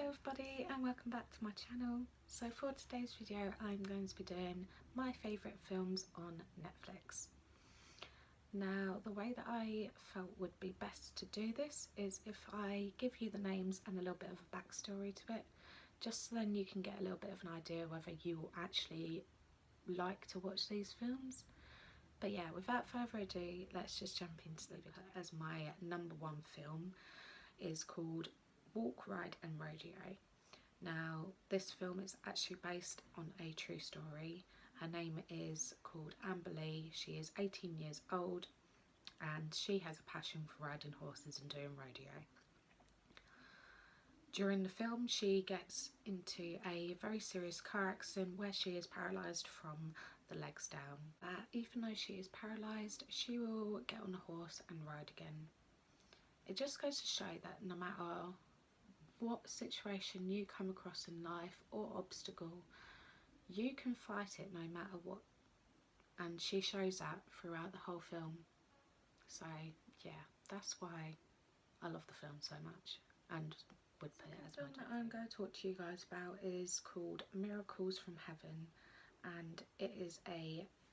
Hello everybody and welcome back to my channel. So for today's video I'm going to be doing my favourite films on Netflix. Now the way that I felt would be best to do this is if I give you the names and a little bit of a backstory to it, just so then you can get a little bit of an idea whether you will actually like to watch these films. But yeah, without further ado, let's just jump into the video. As my number one film is called Walk, Ride and Rodeo. Now this film is actually based on a true story. Her name is called Amber Lee. She is 18 years old and she has a passion for riding horses and doing rodeo. During the film she gets into a very serious car accident where she is paralysed from the legs down. Even though she is paralysed, she will get on a horse and ride again. It just goes to show that no matter what situation you come across in life or obstacle, you can fight it no matter what, and she shows that throughout the whole film. So yeah, that's why I love the film so much and would put it as my top. The film that I'm going to talk to you guys about is called Miracles from Heaven, and it is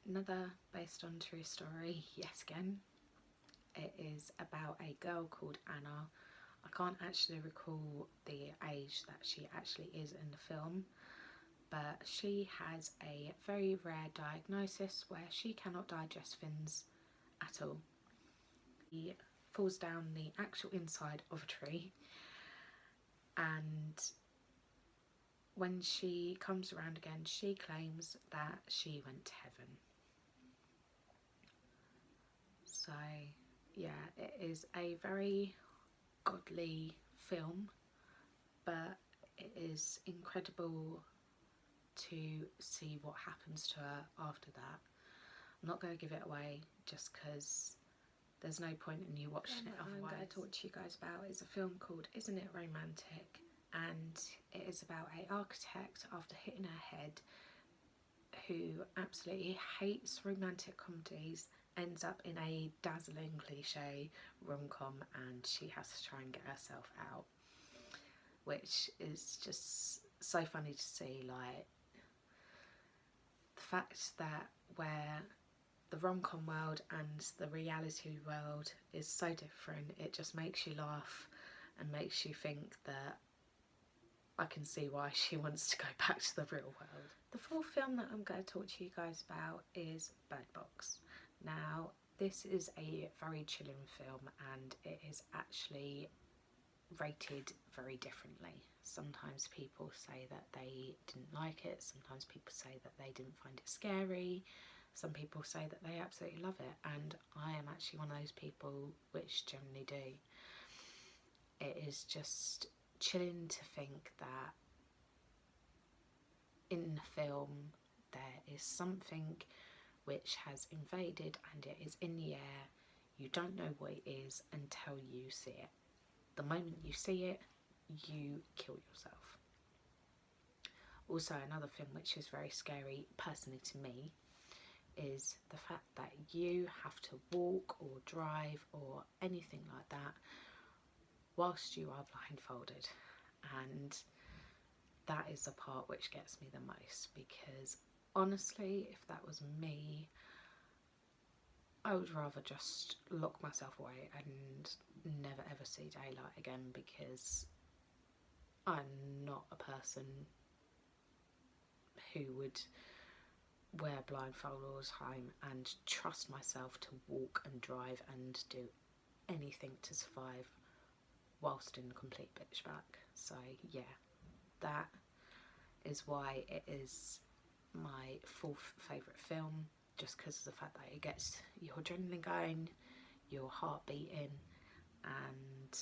another based on true story yet again. It is about a girl called Anna. I can't actually recall the age that she actually is in the film, but she has a very rare diagnosis where she cannot digest things at all. She falls down the actual inside of a tree, and when she comes around again she claims that she went to heaven. So yeah, it is a very godly film, but it is incredible to see what happens to her after that. I'm not going to give it away just because there's no point in you watching it otherwise. I'm going to talk to you guys about is a film called Isn't It Romantic, and it is about an architect after hitting her head who absolutely hates romantic comedies, ends up in a dazzling cliche rom-com, and she has to try and get herself out, which is just so funny to see. Like, the fact that where the rom-com world and the reality world is so different, it just makes you laugh and makes you think that I can see why she wants to go back to the real world. The fourth film that I'm going to talk to you guys about is Bird Box. Now this is a very chilling film and it is actually rated very differently. Sometimes people say that they didn't like it, sometimes people say that they didn't find it scary, some people say that they absolutely love it, and I am actually one of those people which generally do. It is just chilling to think that in the film there is something which has invaded and it is in the air. You don't know what it is until you see it. The moment you see it, you kill yourself. Also, another film which is very scary personally to me is the fact that you have to walk or drive or anything like that whilst you are blindfolded, and that is the part which gets me the most, because honestly if that was me I would rather just lock myself away and never ever see daylight again, because I'm not a person who would wear blindfold all the time and trust myself to walk and drive and do anything to survive whilst in complete pitch black. So yeah, that is why it is my fourth favourite film, just because of the fact that it gets your adrenaline going, your heart beating, and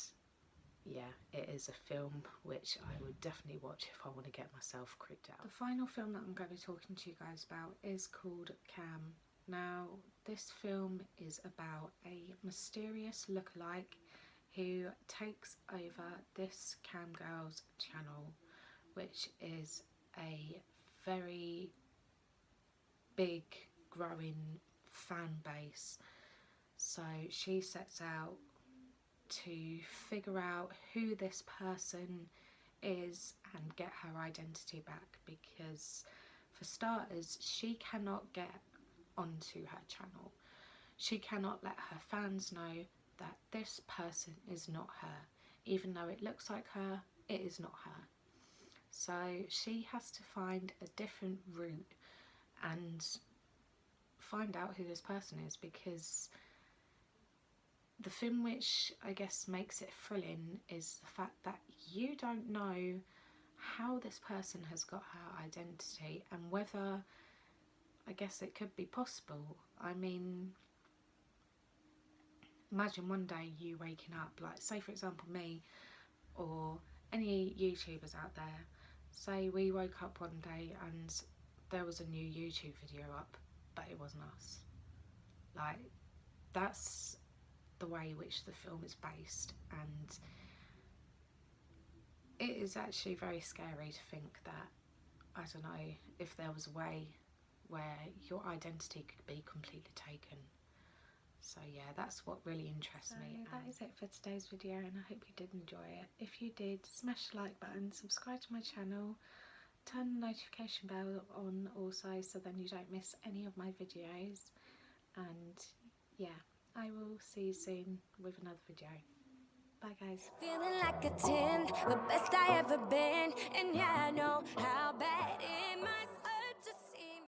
yeah, it is a film which I would definitely watch if I want to get myself creeped out. The final film that I'm going to be talking to you guys about is called Cam. Now this film is about a mysterious lookalike who takes over this Cam Girls channel, which is a very big growing fan base. So she sets out to figure out who this person is and get her identity back, because for starters, she cannot get onto her channel. She cannot let her fans know that this person is not her. Even though it looks like her, it is not her. So she has to find a different route and find out who this person is, because the thing which I guess makes it thrilling is the fact that you don't know how this person has got her identity and whether, I guess, it could be possible. I mean, imagine one day you waking up, like say for example me or any YouTubers out there, say we woke up one day and there was a new YouTube video up, but it wasn't us. Like, that's the way which the film is based, and it is actually very scary to think that, I don't know, if there was a way where your identity could be completely taken. So yeah, that's what really interests me. That is it for today's video, and I hope you did enjoy it. If you did, smash the like button, subscribe to my channel, turn the notification bell on also, so then you don't miss any of my videos. And yeah, I will see you soon with another video. Bye guys. Feeling like a 10, the best I ever been, and yeah, I know how bad it must